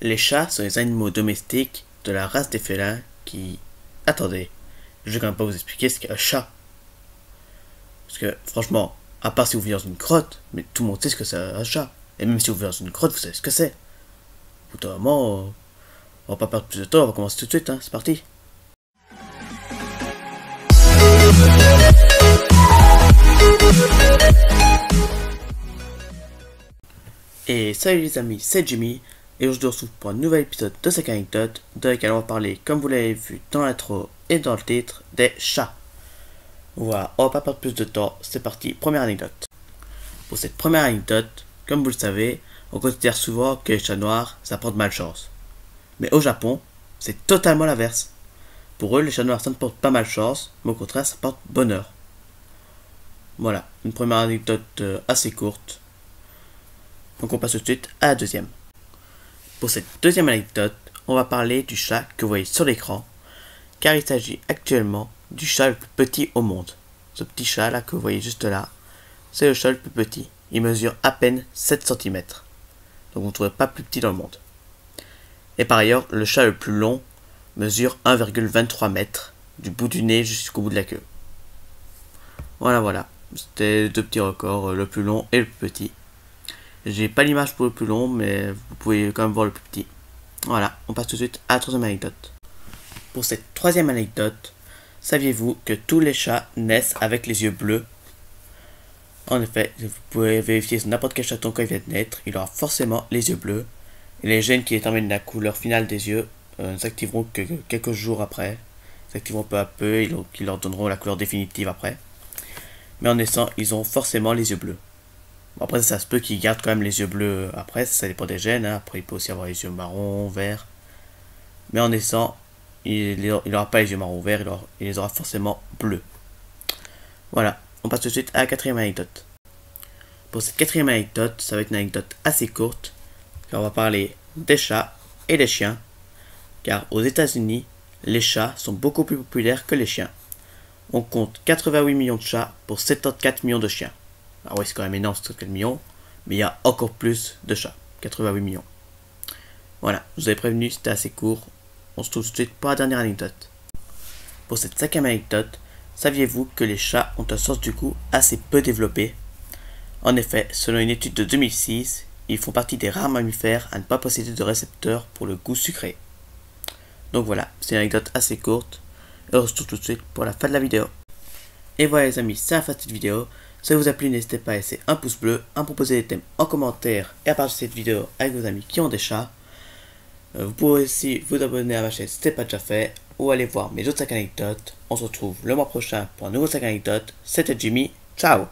Les chats sont les animaux domestiques de la race des félins qui... Attendez, je vais quand même pas vous expliquer ce qu'est un chat. Parce que franchement, à part si vous vivez dans une grotte, mais tout le monde sait ce que c'est un chat. Et même si vous vivez dans une grotte, vous savez ce que c'est. Au bout d'un moment, on va pas perdre plus de temps, on va commencer tout de suite, hein, c'est parti. Et salut les amis, c'est Jimmy, et aujourd'hui on se retrouve pour un nouvel épisode de Sac Anecdote, dans lequel on va parler, comme vous l'avez vu dans l'intro et dans le titre, des chats. Voilà, on va pas perdre plus de temps, c'est parti, première anecdote. Pour cette première anecdote, comme vous le savez, on considère souvent que les chats noirs, ça porte malchance. Mais au Japon, c'est totalement l'inverse. Pour eux, les chats noirs, ça ne porte pas malchance, mais au contraire, ça porte bonheur. Voilà, une première anecdote assez courte. Donc on passe tout de suite à la deuxième. Pour cette deuxième anecdote, on va parler du chat que vous voyez sur l'écran, car il s'agit actuellement du chat le plus petit au monde. Ce petit chat là que vous voyez juste là, c'est le chat le plus petit. Il mesure à peine 7 cm. Donc vous ne trouvez pas plus petit dans le monde. Et par ailleurs, le chat le plus long mesure 1,23 m, du bout du nez jusqu'au bout de la queue. Voilà. C'était deux petits records, le plus long et le plus petit. J'ai pas l'image pour le plus long, mais vous pouvez quand même voir le plus petit. Voilà, on passe tout de suite à la troisième anecdote. Pour cette troisième anecdote, saviez-vous que tous les chats naissent avec les yeux bleus? En effet, vous pouvez vérifier sur n'importe quel chaton quand il vient de naître, il aura forcément les yeux bleus. Et les gènes qui déterminent la couleur finale des yeux ne s'activeront que quelques jours après. Ils s'activeront peu à peu et qui leur donneront la couleur définitive après. Mais en naissant, ils ont forcément les yeux bleus. Bon, après, ça se peut qu'ils gardent quand même les yeux bleus après, ça dépend des gènes. Hein. Après, il peut aussi avoir les yeux marron, vert. Mais en naissant, il n'aura pas les yeux marron, vert, il les aura forcément bleus. Voilà, on passe tout de suite à la quatrième anecdote. Pour cette quatrième anecdote, ça va être une anecdote assez courte, car on va parler des chats et des chiens. Car aux États-Unis, les chats sont beaucoup plus populaires que les chiens. On compte 88 millions de chats pour 74 millions de chiens. Ah oui, c'est quand même énorme, 74 millions, mais il y a encore plus de chats, 88 millions. Voilà, je vous avais prévenu, c'était assez court. On se retrouve tout de suite pour la dernière anecdote. Pour cette cinquième anecdote, saviez-vous que les chats ont un sens du goût assez peu développé? En effet, selon une étude de 2006, ils font partie des rares mammifères à ne pas posséder de récepteurs pour le goût sucré. Donc voilà, c'est une anecdote assez courte, et on se retrouve tout de suite pour la fin de la vidéo. Et voilà les amis, c'est la fin de cette vidéo. Si ça vous a plu, n'hésitez pas à laisser un pouce bleu, à me proposer des thèmes en commentaire et à partager cette vidéo avec vos amis qui ont des chats. Vous pouvez aussi vous abonner à ma chaîne si ce n'est pas déjà fait, ou aller voir mes autres sacs anecdotes. On se retrouve le mois prochain pour un nouveau sac anecdote. C'était Jimmy, ciao!